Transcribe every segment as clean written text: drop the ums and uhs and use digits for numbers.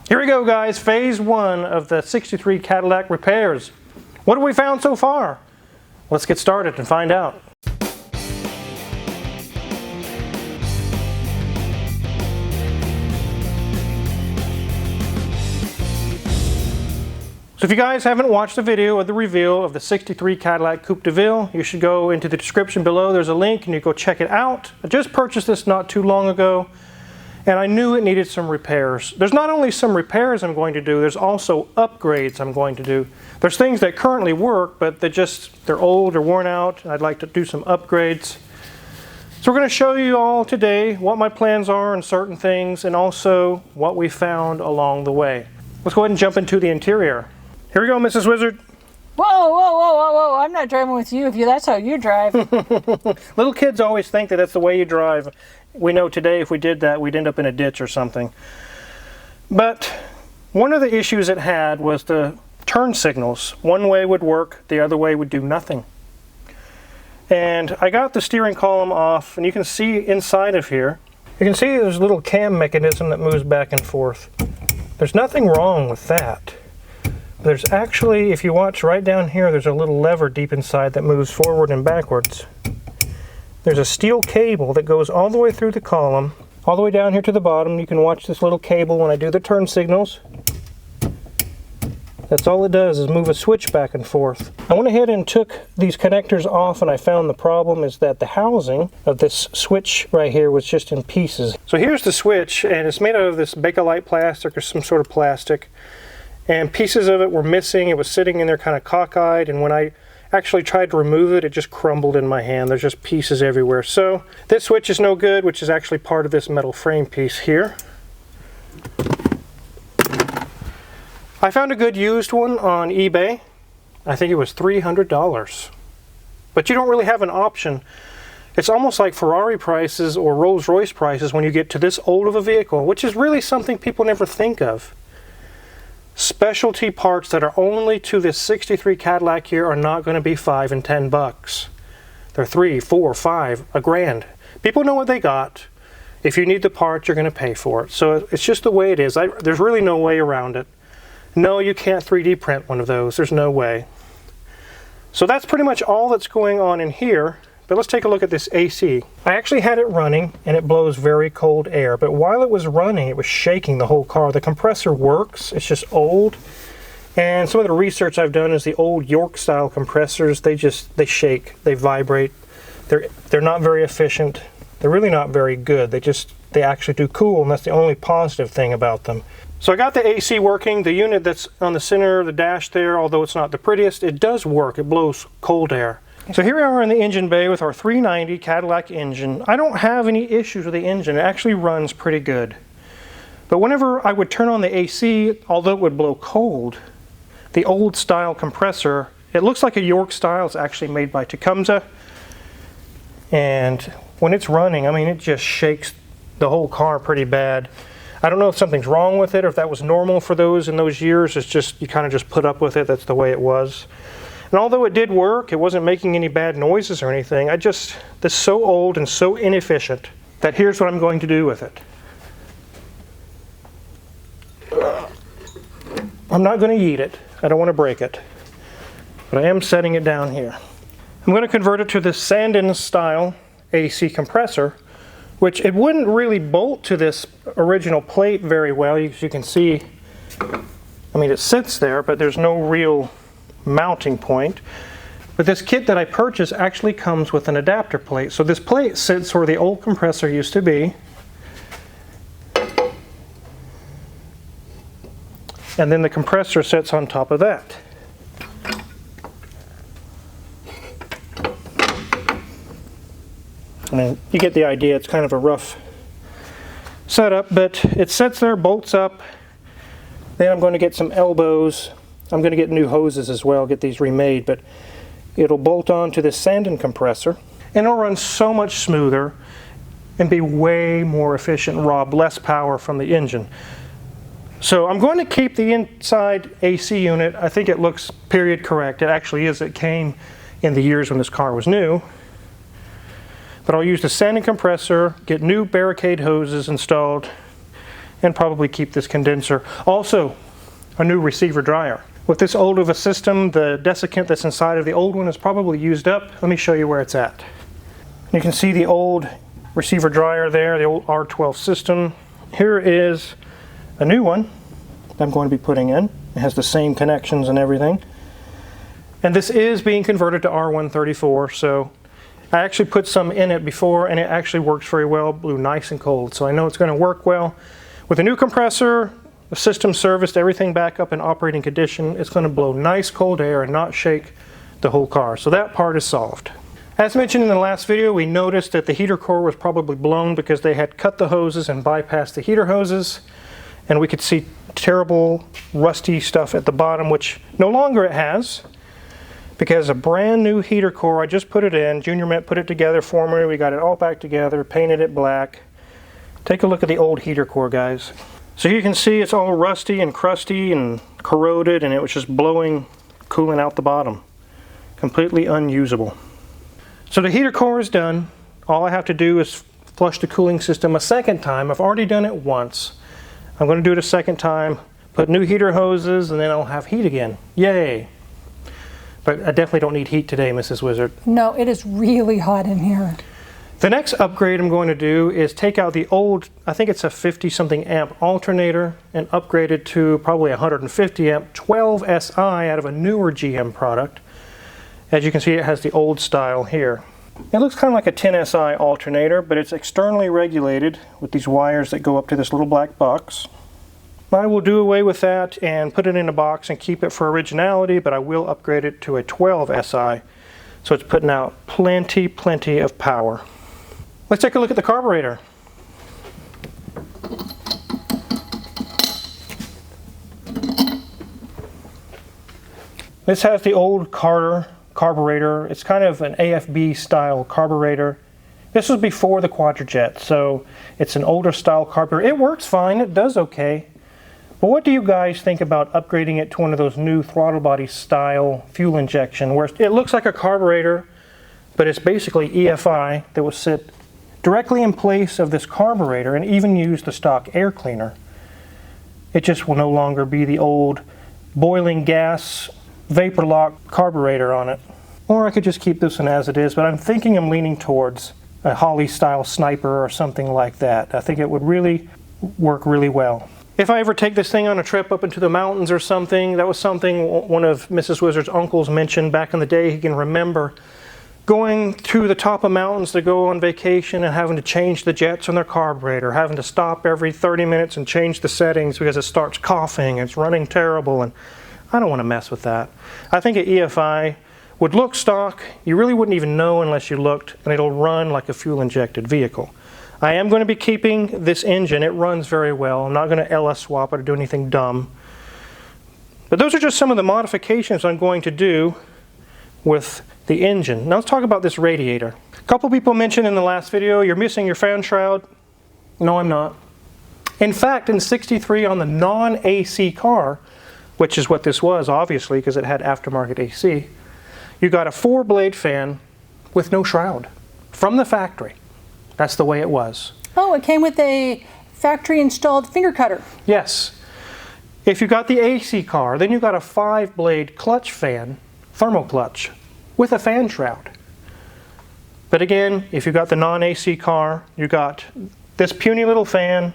Here we go, guys. Phase 1 of the 63 Cadillac repairs. What have we found so far? Let's get started and find out. So if you guys haven't watched the video of the reveal of the 63 Cadillac Coupe de Ville, you should go into the description below. There's a link and you go check it out. I just purchased this not too long ago and I knew it needed some repairs. There's not only some repairs I'm going to do, there's also upgrades I'm going to do. There's things that currently work, but they're old or worn out. I'd like to do some upgrades. So we're going to show you all today what my plans are on certain things and also what we found along the way. Let's go ahead and jump into the interior. Here we go, Mrs. Wizard. Whoa, whoa, whoa, whoa, whoa. I'm not driving with you if that's how you drive. Little kids always think that that's the way you drive. We know today if we did that, we'd end up in a ditch or something. But one of the issues it had was the turn signals. One way would work, the other way would do nothing. And I got the steering column off, and you can see inside of here, you can see there's a little cam mechanism that moves back and forth. There's nothing wrong with that. There's actually, if you watch right down here, there's a little lever deep inside that moves forward and backwards. There's a steel cable that goes all the way through the column, all the way down here to the bottom. You can watch this little cable when I do the turn signals. That's all it does, is move a switch back and forth. I went ahead and took these connectors off, and I found the problem is that the housing of this switch right here was just in pieces. So here's the switch, and it's made out of this Bakelite plastic or some sort of plastic. And pieces of it were missing. It was sitting in there kind of cockeyed, and when I actually tried to remove it, it just crumbled in my hand. There's just pieces everywhere. So this switch is no good, which is actually part of this metal frame piece here. I found a good used one on eBay. I think it was $300. But you don't really have an option. It's almost like Ferrari prices or Rolls-Royce prices when you get to this old of a vehicle, which is really something people never think of. Specialty parts that are only to this 63 Cadillac here are not going to be $5 and $10. They're $3, $4, $5, a grand. People know what they got. If you need the part, you're going to pay for it. So it's just the way it is. There's really no way around it. No, you can't 3D print one of those. There's no way. So that's pretty much all that's going on in here. But let's take a look at this AC. I actually had it running and it blows very cold air, but while it was running, it was shaking the whole car. The compressor works, it's just old. And some of the research I've done is the old York style compressors, they shake, they vibrate. They're not very efficient. They're really not very good. They actually do cool, and that's the only positive thing about them. So I got the AC working. The unit that's on the center of the dash there, although it's not the prettiest, it does work. It blows cold air. So here we are in the engine bay with our 390 Cadillac engine. I don't have any issues with the engine. It actually runs pretty good. But whenever I would turn on the AC, although it would blow cold, the old style compressor, it looks like a York style. It's actually made by Tecumseh. And when it's running, I mean, it just shakes the whole car pretty bad. I don't know if something's wrong with it or if that was normal for those in those years. It's just, you kind of just put up with it. That's the way it was. And although it did work, it wasn't making any bad noises or anything. This is so old and so inefficient that here's what I'm going to do with it. I'm not going to yeet it. I don't want to break it. But I am setting it down here. I'm going to convert it to this Sandin style AC compressor, which it wouldn't really bolt to this original plate very well. As you can see, I mean, it sits there, but there's no real mounting point. But this kit that I purchased actually comes with an adapter plate. So this plate sits where the old compressor used to be. And then the compressor sits on top of that. I mean, you get the idea. It's kind of a rough setup, but it sits there, bolts up. Then I'm going to get some elbows. I'm going to get new hoses as well, get these remade, but it'll bolt on to this Sandin compressor, and it'll run so much smoother and be way more efficient, rob less power from the engine. So I'm going to keep the inside AC unit. I think it looks period correct. It actually is. It came in the years when this car was new. But I'll use the Sandin compressor, get new barricade hoses installed, and probably keep this condenser. Also, a new receiver dryer. With this old of a system, the desiccant that's inside of the old one is probably used up. Let me show you where it's at. You can see the old receiver dryer there, the old R12 system. Here is a new one I'm going to be putting in. It has the same connections and everything. And this is being converted to R134, so I actually put some in it before and it actually works very well, blew nice and cold. So I know it's going to work well. With a new compressor, the system serviced, everything back up in operating condition, it's going to blow nice cold air and not shake the whole car. So that part is solved. As mentioned in the last video, we noticed that the heater core was probably blown because they had cut the hoses and bypassed the heater hoses. And we could see terrible rusty stuff at the bottom, which no longer it has, because a brand new heater core, I just put it in, Junior Met put it together for me, we got it all back together, painted it black. Take a look at the old heater core, guys. So you can see it's all rusty and crusty and corroded, and it was just blowing coolant out the bottom. Completely unusable. So the heater core is done. All I have to do is flush the cooling system a second time. I've already done it once. I'm going to do it a second time, put new heater hoses, and then I'll have heat again. Yay! But I definitely don't need heat today, Mrs. Wizard. No, it is really hot in here. The next upgrade I'm going to do is take out the old, I think it's a 50-something amp alternator, and upgrade it to probably 150 amp 12 SI out of a newer GM product. As you can see, it has the old style here. It looks kind of like a 10 SI alternator, but it's externally regulated with these wires that go up to this little black box. I will do away with that and put it in a box and keep it for originality, but I will upgrade it to a 12 SI, so it's putting out plenty of power. Let's take a look at the carburetor. This has the old carburetor. It's kind of an AFB style carburetor. This was before the Quadrajet, so it's an older style carburetor. It works fine, it does okay. But what do you guys think about upgrading it to one of those new throttle body style fuel injection, where it looks like a carburetor, but it's basically EFI that will sit directly in place of this carburetor and even use the stock air cleaner. It just will no longer be the old boiling gas vapor lock carburetor on it. Or I could just keep this one as it is, but I'm thinking I'm leaning towards a Holley style sniper or something like that. I think it would really work really well. If I ever take this thing on a trip up into the mountains or something, that was something one of Mrs. Wizard's uncles mentioned back in the day. He can remember going to the top of mountains to go on vacation and having to change the jets on their carburetor, having to stop every 30 minutes and change the settings because it starts coughing, it's running terrible, and I don't want to mess with that. I think an EFI would look stock, you really wouldn't even know unless you looked, and it'll run like a fuel-injected vehicle. I am going to be keeping this engine. It runs very well. I'm not going to LS swap it or do anything dumb. But those are just some of the modifications I'm going to do with the engine. Now let's talk about this radiator. A couple people mentioned in the last video, you're missing your fan shroud. No, I'm not. In fact, in '63 on the non-AC car, which is what this was, obviously, because it had aftermarket AC, you got a 4-blade fan with no shroud from the factory. That's the way it was. Oh, it came with a factory-installed finger cutter. Yes. If you got the AC car, then you got a 5-blade clutch fan, thermal clutch, with a fan shroud. But again, if you got the non-AC car, you got this puny little fan,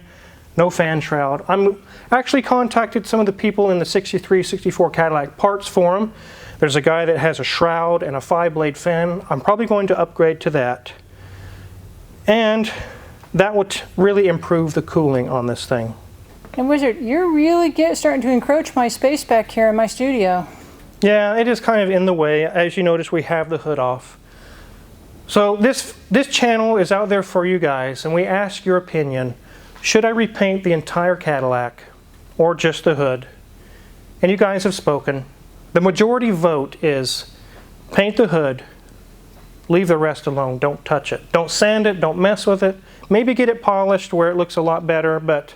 no fan shroud. I'm actually contacted some of the people in the 63, 64 Cadillac parts forum. There's a guy that has a shroud and a 5-blade fan. I'm probably going to upgrade to that. And that would really improve the cooling on this thing. And Wizard, you're really starting to encroach my space back here in my studio. Yeah, it is kind of in the way. As you notice, we have the hood off. So this channel is out there for you guys, and we ask your opinion. Should I repaint the entire Cadillac or just the hood? And you guys have spoken. The majority vote is paint the hood, leave the rest alone, don't touch it. Don't sand it, don't mess with it. Maybe get it polished where it looks a lot better, but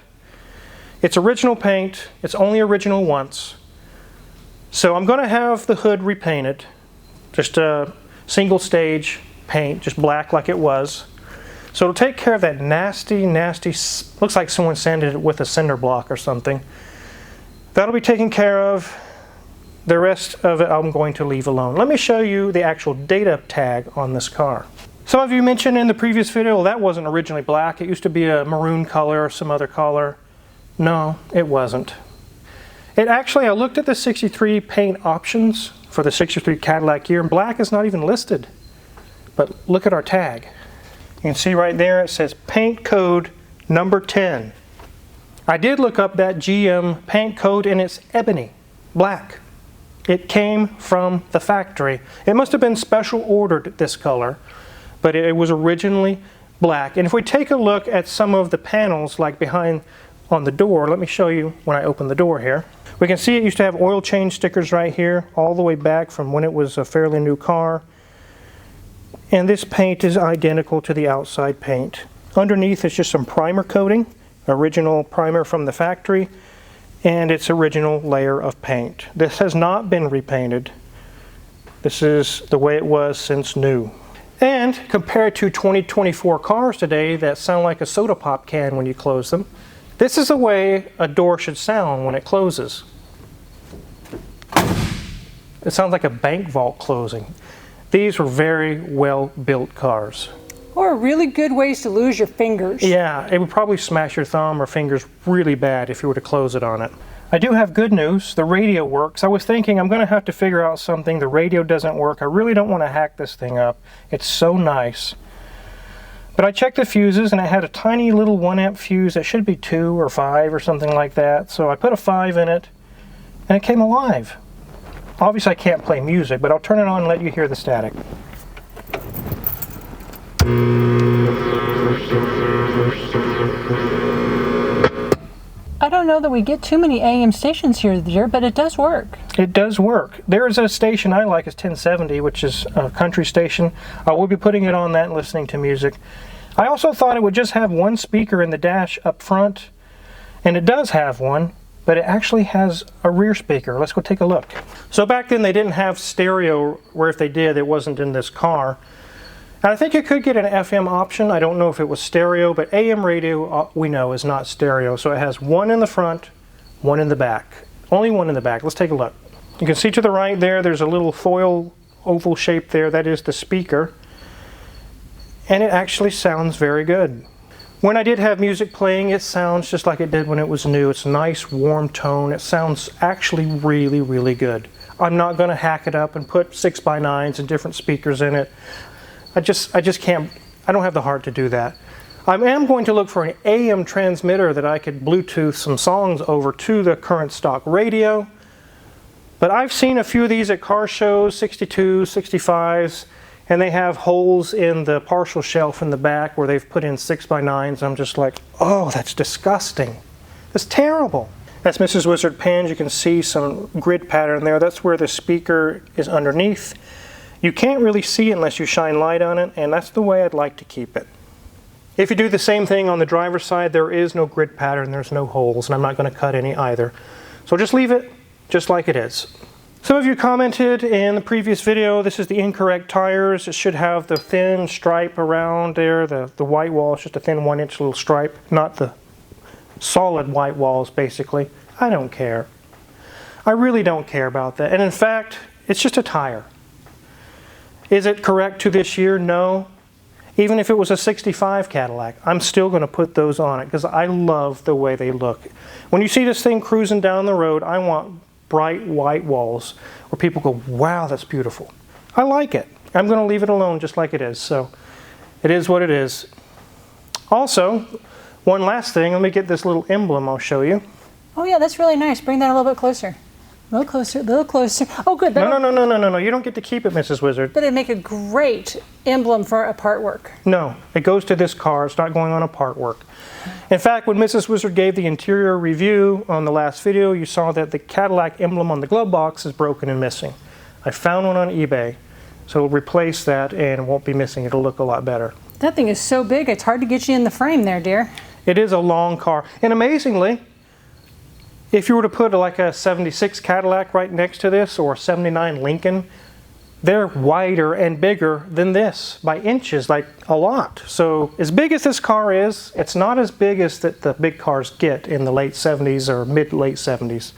it's original paint. It's only original once. So I'm going to have the hood repainted, just a single stage paint, just black like it was. So it'll take care of that nasty, looks like someone sanded it with a cinder block or something. That'll be taken care of. The rest of it I'm going to leave alone. Let me show you the actual data tag on this car. Some of you mentioned in the previous video, well, that wasn't originally black. It used to be a maroon color or some other color. No, it wasn't. It actually, I looked at the 63 paint options for the 63 Cadillac year, and black is not even listed. But look at our tag. You can see right there it says paint code number 10. I did look up that GM paint code and it's ebony, black. It came from the factory. It must have been special ordered this color, but it was originally black. And if we take a look at some of the panels like behind on the door, let me show you when I open the door here. We can see it used to have oil change stickers right here all the way back from when it was a fairly new car. And this paint is identical to the outside paint. Underneath is just some primer coating, original primer from the factory, and its original layer of paint. This has not been repainted. This is the way it was since new. And compared to 2024 cars today that sound like a soda pop can when you close them, this is the way a door should sound when it closes. It sounds like a bank vault closing. These were very well built cars. Or really good ways to lose your fingers. Yeah, it would probably smash your thumb or fingers really bad if you were to close it on it. I do have good news. The radio works. I was thinking I'm going to have to figure out something. The radio doesn't work. I really don't want to hack this thing up. It's so nice. But I checked the fuses and it had a tiny little 1 amp fuse that should be 2 or 5 or something like that. So I put a 5 in it and it came alive. Obviously I can't play music, but I'll turn it on and let you hear the static. I don't know that we get too many AM stations here, dear, but it does work. It does work. There is a station I like, it's 1070, which is a country station. I will be putting it on that and listening to music. I also thought it would just have one speaker in the dash up front, and it does have one, but it actually has a rear speaker. Let's go take a look. So back then they didn't have stereo, where if they did, it wasn't in this car. And I think you could get an FM option. I don't know if it was stereo, but AM radio we know is not stereo. So it has one in the front, one in the back. Only one in the back. Let's take a look. You can see to the right there, there's a little foil oval shape there. That is the speaker. And it actually sounds very good. When I did have music playing, it sounds just like it did when it was new. It's a nice warm tone. It sounds actually really, really good. I'm not going to hack it up and put 6x9s and different speakers in it. I just can't, I don't have the heart to do that. I am going to look for an AM transmitter that I could Bluetooth some songs over to the current stock radio. But I've seen a few of these at car shows, 62, 65s, and they have holes in the partial shelf in the back where they've put in 6x9s. I'm just like, oh, that's disgusting. That's terrible. That's Mrs. Wizard pans. You can see some grid pattern there. That's where the speaker is underneath. You can't really see it unless you shine light on it, and that's the way I'd like to keep it. If you do the same thing on the driver's side, there is no grid pattern, there's no holes, and I'm not going to cut any either. So just leave it just like it is. Some of you commented in the previous video, this is the incorrect tires. It should have the thin stripe around there, the white wall. It's just a thin 1-inch little stripe, not the solid white walls, basically. I don't care. I really don't care about that. And in fact, it's just a tire. Is it correct to this year? No. Even if it was a 65 Cadillac, I'm still going to put those on it because I love the way they look. When you see this thing cruising down the road, I want bright white walls where people go, wow, that's beautiful. I like it. I'm going to leave it alone just like it is. So it is what it is. Also, one last thing. Let me get this little emblem I'll show you. Oh yeah, that's really nice. Bring that a little bit closer. A little closer, a little closer. Oh, good. No. You don't get to keep it, Mrs. Wizard. But it'd make a great emblem for a part work. No, it goes to this car. It's not going on a part work. In fact, when Mrs. Wizard gave the interior review on the last video, you saw that the Cadillac emblem on the glove box is broken and missing. I found one on eBay, so we'll replace that and it won't be missing. It'll look a lot better. That thing is so big, it's hard to get you in the frame there, dear. It is a long car. And amazingly, if you were to put like a 76 Cadillac right next to this or a 79 Lincoln, they're wider and bigger than this by inches, like a lot. So as big as this car is, it's not as big as that the big cars get in the late 70s or mid-late 70s.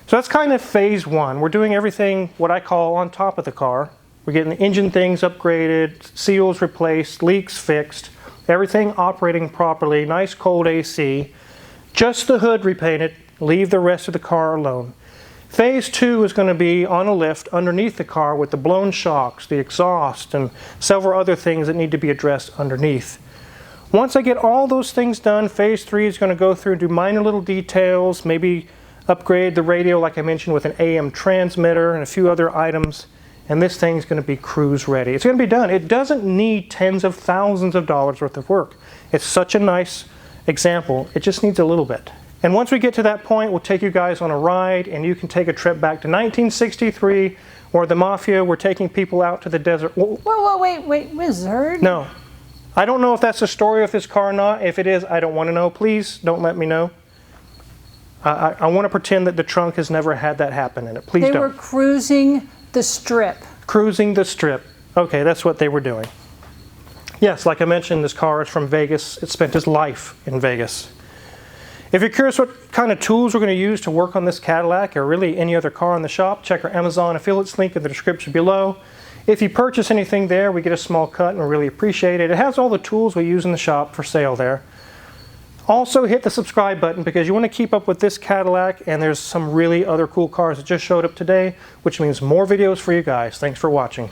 So that's kind of phase one. We're doing everything what I call on top of the car. We're getting the engine things upgraded, seals replaced, leaks fixed, everything operating properly, nice cold AC, just the hood repainted, leave the rest of the car alone. Phase two is going to be on a lift underneath the car with the blown shocks, the exhaust, and several other things that need to be addressed underneath. Once I get all those things done, phase three is going to go through and do minor little details, maybe upgrade the radio like I mentioned with an AM transmitter and a few other items, and this thing's going to be cruise ready. It's going to be done. It doesn't need tens of thousands of dollars worth of work. It's such a nice example. It just needs a little bit. And once we get to that point, we'll take you guys on a ride, and you can take a trip back to 1963, or the Mafia were taking people out to the desert. Whoa, wait, Wizard? No. I don't know if that's the story of this car or not. If it is, I don't want to know. Please don't let me know. I want to pretend that the trunk has never had that happen in it. Please don't. They were cruising the strip. Cruising the strip. Okay, that's what they were doing. Yes, like I mentioned, this car is from Vegas. It spent its life in Vegas. If you're curious what kind of tools we're going to use to work on this Cadillac or really any other car in the shop, check our Amazon affiliates link in the description below. If you purchase anything there, we get a small cut and we really appreciate it. It has all the tools we use in the shop for sale there. Also hit the subscribe button because you want to keep up with this Cadillac, and there's some really other cool cars that just showed up today, which means more videos for you guys. Thanks for watching.